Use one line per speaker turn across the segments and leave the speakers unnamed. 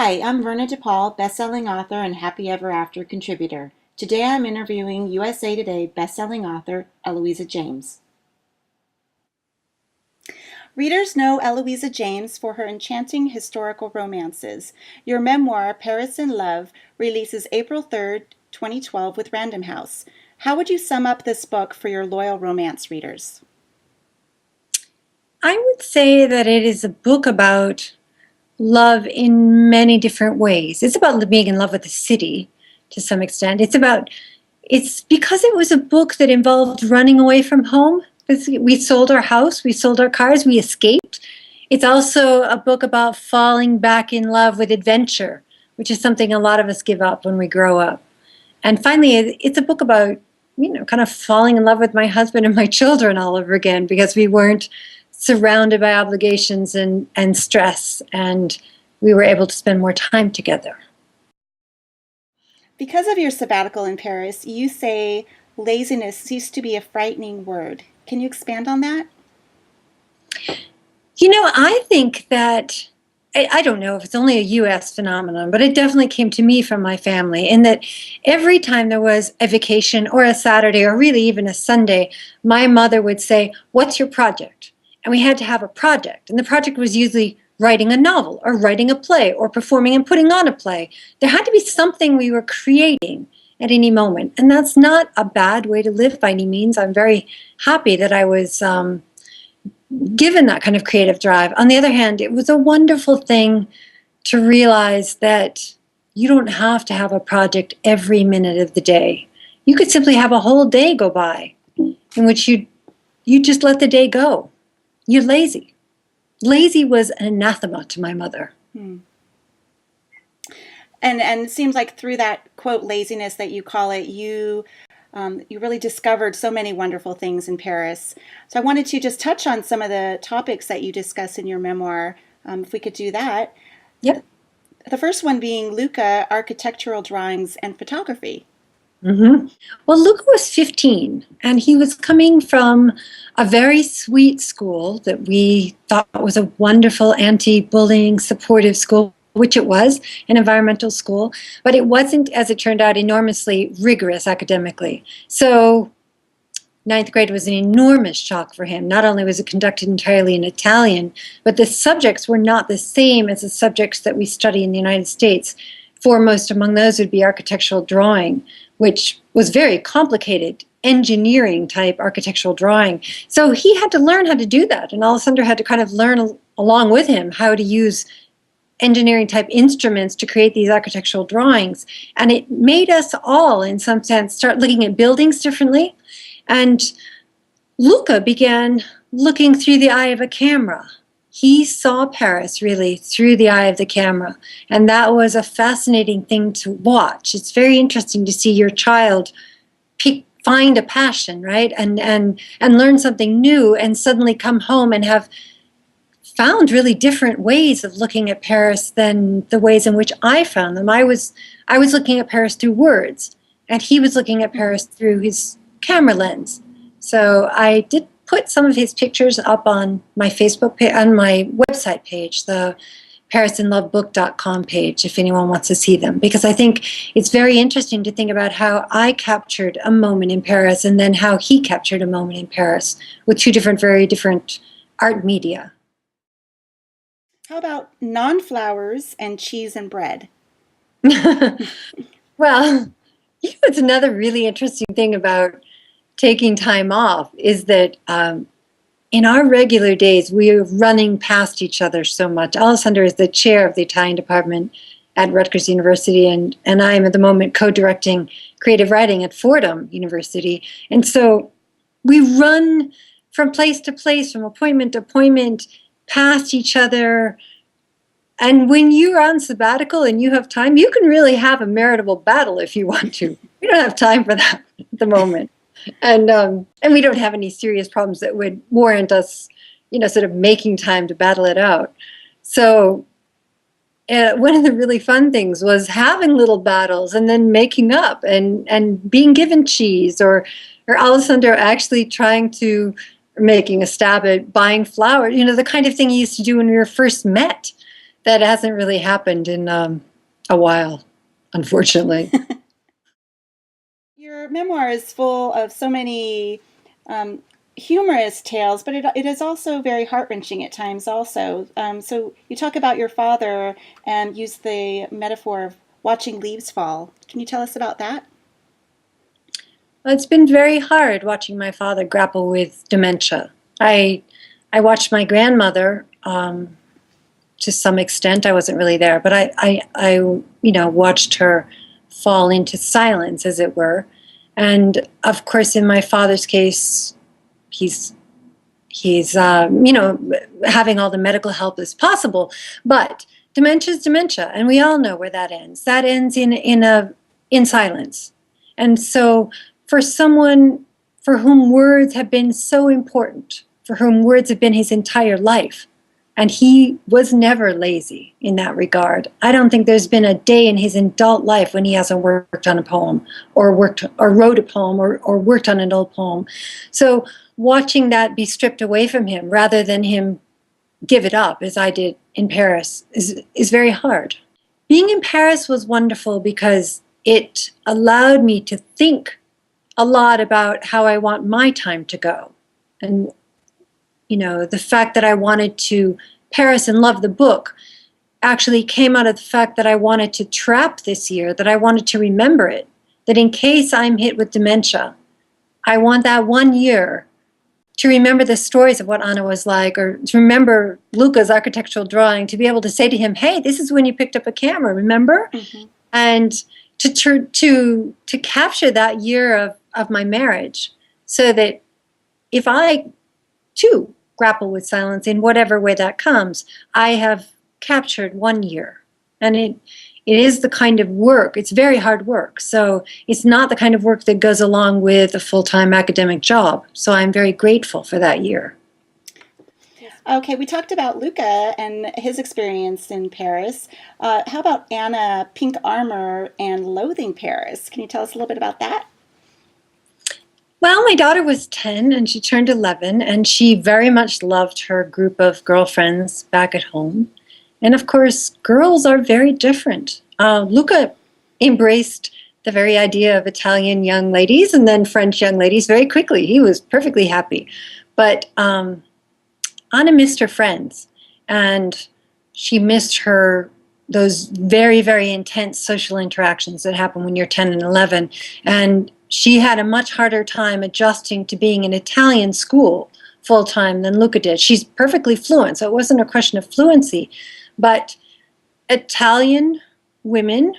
Hi, I'm Verna DePaul, best-selling author and Happy Ever After contributor. Today I'm interviewing USA Today best-selling author Eloisa James. Readers know Eloisa James for her enchanting historical romances. Your memoir, Paris in Love, releases April 3rd, 2012 with Random House. How would you sum up this book for your loyal romance readers?
I would say that it is a book about love in many different ways. It's about being in love with the city to some extent. It's because it was a book that involved running away from home. We sold our house, we sold our cars, we escaped. It's also a book about falling back in love with adventure, which is something a lot of us give up when we grow up. And finally, it's a book about, kind of falling in love with my husband and my children all over again because we weren't surrounded by obligations and stress, and we were able to spend more time together.
Because of your sabbatical in Paris, you say laziness ceased to be a frightening word. Can you expand on that?
I think that, I don't know if it's only a U.S. phenomenon, but it definitely came to me from my family, in that every time there was a vacation or a Saturday or really even a Sunday, my mother would say, "What's your project?" And we had to have a project. And the project was usually writing a novel or writing a play or performing and putting on a play. There had to be something we were creating at any moment. And that's not a bad way to live by any means. I'm very happy that I was given that kind of creative drive. On the other hand, it was a wonderful thing to realize that you don't have to have a project every minute of the day. You could simply have a whole day go by in which you just let the day go. You're lazy. Lazy was an anathema to my mother.
And it seems like through that, quote, laziness that you call it, you really discovered so many wonderful things in Paris. So I wanted to just touch on some of the topics that you discuss in your memoir, if we could do that.
Yep.
The first one being Luca, architectural drawings and photography.
Mm-hmm. Well, Luca was 15, and he was coming from a very sweet school that we thought was a wonderful anti-bullying supportive school, which it was, an environmental school, but it wasn't, as it turned out, enormously rigorous academically. So ninth grade was an enormous shock for him. Not only was it conducted entirely in Italian, but the subjects were not the same as the subjects that we study in the United States. Foremost among those would be architectural drawing, which was very complicated, engineering type architectural drawing. So he had to learn how to do that, and Alessandro had to kind of learn along with him how to use engineering type instruments to create these architectural drawings. And it made us all, in some sense, start looking at buildings differently. And Luca began looking through the eye of a camera. He saw Paris really through the eye of the camera, and that was a fascinating thing to watch. It's very interesting to see your child find a passion, right, and learn something new, and suddenly come home and have found really different ways of looking at Paris than the ways in which I found them. I was looking at Paris through words, and he was looking at Paris through his camera lens. So I did put some of his pictures up on my Facebook page, on my website page, the parisinlovebook.com page, if anyone wants to see them, because I think it's very interesting to think about how I captured a moment in Paris and then how he captured a moment in Paris with two very different art media.
How about non-flowers and cheese and bread?
Well, it's another really interesting thing about taking time off is that in our regular days, we are running past each other so much. Alessandro is the chair of the Italian department at Rutgers University, and I am at the moment co-directing creative writing at Fordham University. And so we run from place to place, from appointment to appointment, past each other. And when you're on sabbatical and you have time, you can really have a maritable battle if you want to. We don't have time for that at the moment. And we don't have any serious problems that would warrant us, sort of making time to battle it out. So one of the really fun things was having little battles and then making up and being given cheese, or Alessandro actually trying to making a stab at buying flowers, the kind of thing he used to do when we were first met. that hasn't really happened in a while, unfortunately.
Your memoir is full of so many um, humorous tales, but it is also very heart-wrenching at times also. So you talk about your father and use the metaphor of watching leaves fall. Can you tell us about that?
Well, it's been very hard watching my father grapple with dementia. I watched my grandmother to some extent. I wasn't really there, but I watched her fall into silence, as it were. And of course, in my father's case, he's having all the medical help as possible, but dementia is dementia, and we all know where that ends. That ends in silence. And so, for someone for whom words have been so important, for whom words have been his entire life, and he was never lazy in that regard. I don't think there's been a day in his adult life when he hasn't worked on a poem, or wrote a poem, or worked on an old poem. So watching that be stripped away from him rather than him give it up, as I did in Paris, is very hard. Being in Paris was wonderful because it allowed me to think a lot about how I want my time to go. And the fact that I wanted to Paris and love the book actually came out of the fact that I wanted to trap this year, that I wanted to remember it, that in case I'm hit with dementia, I want that 1 year to remember the stories of what Anna was like, or to remember Luca's architectural drawing, to be able to say to him, hey, this is when you picked up a camera, remember? Mm-hmm. And to capture that year of my marriage, so that if I too grapple with silence in whatever way that comes, I have captured 1 year. And it is the kind of work, it's very hard work. So it's not the kind of work that goes along with a full-time academic job. So I'm very grateful for that year.
Okay, we talked about Luca and his experience in Paris. How about Anna, Pink Armor, and Loathing Paris? Can you tell us a little bit about that?
Well, my daughter was 10 and she turned 11, and she very much loved her group of girlfriends back at home. And of course, girls are very different. Luca embraced the very idea of Italian young ladies and then French young ladies very quickly. He was perfectly happy. But Anna missed her friends, and she missed those very, very intense social interactions that happen when you're 10 and 11. And she had a much harder time adjusting to being in Italian school full-time than Luca did. She's perfectly fluent, so it wasn't a question of fluency. But Italian women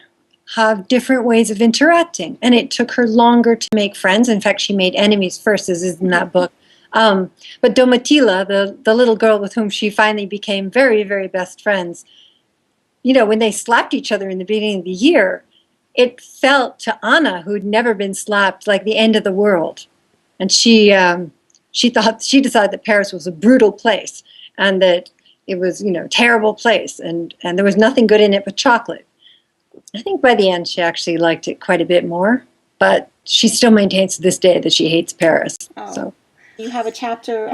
have different ways of interacting, and it took her longer to make friends. In fact, she made enemies first, as is in that book. But Domitilla, the little girl with whom she finally became very, very best friends, when they slapped each other in the beginning of the year, it felt to Anna, who'd never been slapped, like the end of the world. And she decided that Paris was a brutal place, and that it was, terrible place, and there was nothing good in it but chocolate. I think by the end she actually liked it quite a bit more, but she still maintains to this day that she hates Paris.
Oh.
So
you have a chapter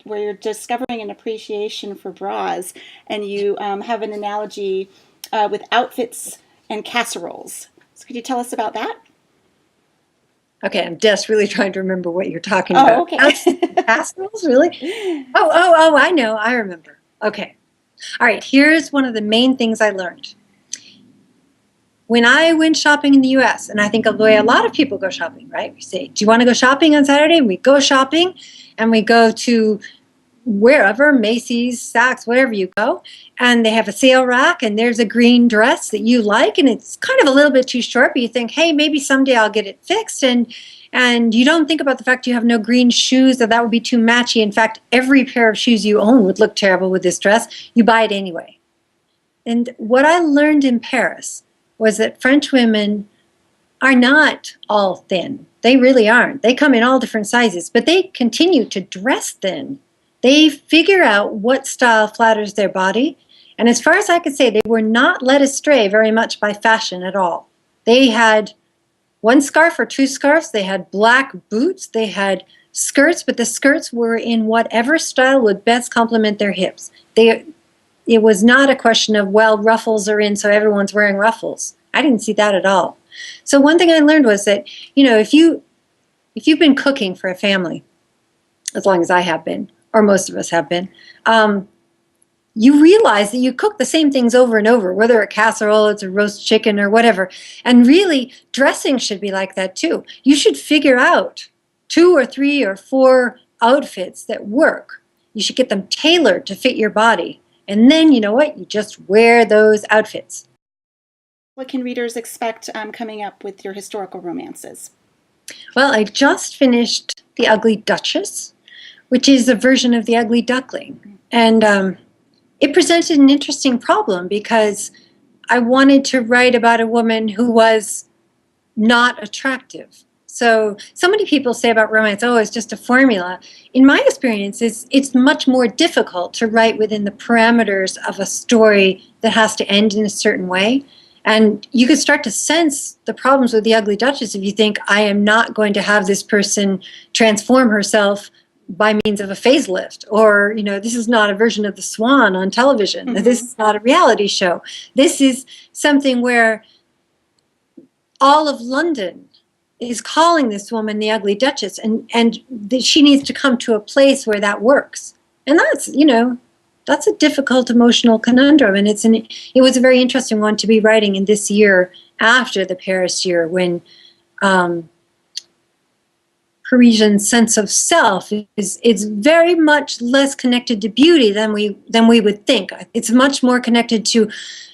where you're discovering an appreciation for bras, and you have an analogy with outfits and casseroles. So could you tell us about that?
Okay, I'm just really trying to remember what you're talking about.
Okay.
Casseroles, really? Oh, I know, I remember. Okay. All right, here's one of the main things I learned. When I went shopping in the U.S., and I think the way a lot of people go shopping, right? We say, do you want to go shopping on Saturday? And we go shopping, and we go to wherever, Macy's, Saks, wherever you go, and they have a sale rack, and there's a green dress that you like, and it's kind of a little bit too short, but you think, hey, maybe someday I'll get it fixed, and you don't think about the fact you have no green shoes, that would be too matchy. In fact, every pair of shoes you own would look terrible with this dress. You buy it anyway. And what I learned in Paris was that French women are not all thin. They really aren't. They come in all different sizes, but they continue to dress thin. They figure out what style flatters their body. And as far as I could say, they were not led astray very much by fashion at all. They had one scarf or two scarves. They had black boots. They had skirts, but the skirts were in whatever style would best complement their hips. It was not a question of, well, ruffles are in, so everyone's wearing ruffles. I didn't see that at all. So one thing I learned was that, if you've been cooking for a family, as long as I have been, or most of us have been, you realize that you cook the same things over and over, whether a casserole, it's a roast chicken or whatever. And really, dressing should be like that too. You should figure out 2 or 3 or 4 outfits that work. You should get them tailored to fit your body. And then, you know what? You just wear those outfits.
What can readers expect coming up with your historical romances?
Well, I just finished The Ugly Duchess, which is a version of The Ugly Duckling. And it presented an interesting problem because I wanted to write about a woman who was not attractive. So many people say about romance, oh, it's just a formula. In my experience, it's much more difficult to write within the parameters of a story that has to end in a certain way. And you could start to sense the problems with The Ugly Duchess if you think, I am not going to have this person transform herself by means of a facelift, or, this is not a version of The Swan on television. Mm-hmm. This is not a reality show. This is something where all of London is calling this woman the Ugly Duchess, and she needs to come to a place where that works. And that's a difficult emotional conundrum, and it was a very interesting one to be writing in this year after the Paris year, when Parisian sense of self is very much less connected to beauty than we would think. It's much more connected to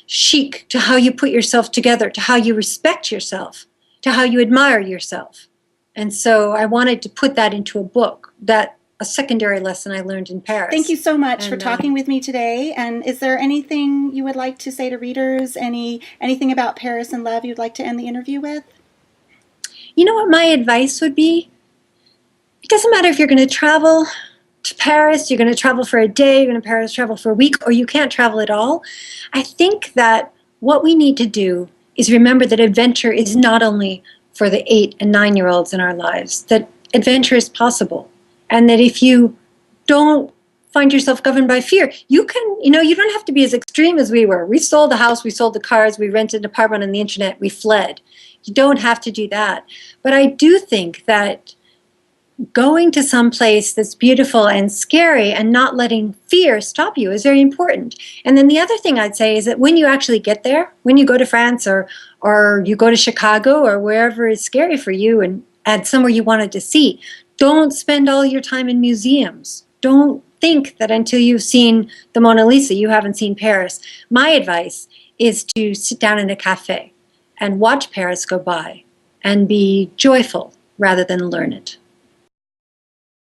chic, to how you put yourself together, to how you respect yourself, to how you admire yourself. And so I wanted to put that into a book, a secondary lesson I learned in Paris.
Thank you so much for talking with me today. And is there anything you would like to say to readers? Anything about Paris and love you'd like to end the interview with?
You know what my advice would be? It doesn't matter if you're going to travel to Paris, you're going to travel for a day, you're going to travel for a week, or you can't travel at all. I think that what we need to do is remember that adventure is not only for the 8 and 9-year-olds in our lives, that adventure is possible. And that if you don't find yourself governed by fear, you don't have to be as extreme as we were. We sold the house, we sold the cars, we rented an apartment on the internet, we fled. You don't have to do that. But I do think that going to some place that's beautiful and scary and not letting fear stop you is very important. And then the other thing I'd say is that when you actually get there, when you go to France or you go to Chicago or wherever is scary for you and somewhere you wanted to see, don't spend all your time in museums. Don't think that until you've seen the Mona Lisa, you haven't seen Paris. My advice is to sit down in a cafe and watch Paris go by and be joyful rather than learned.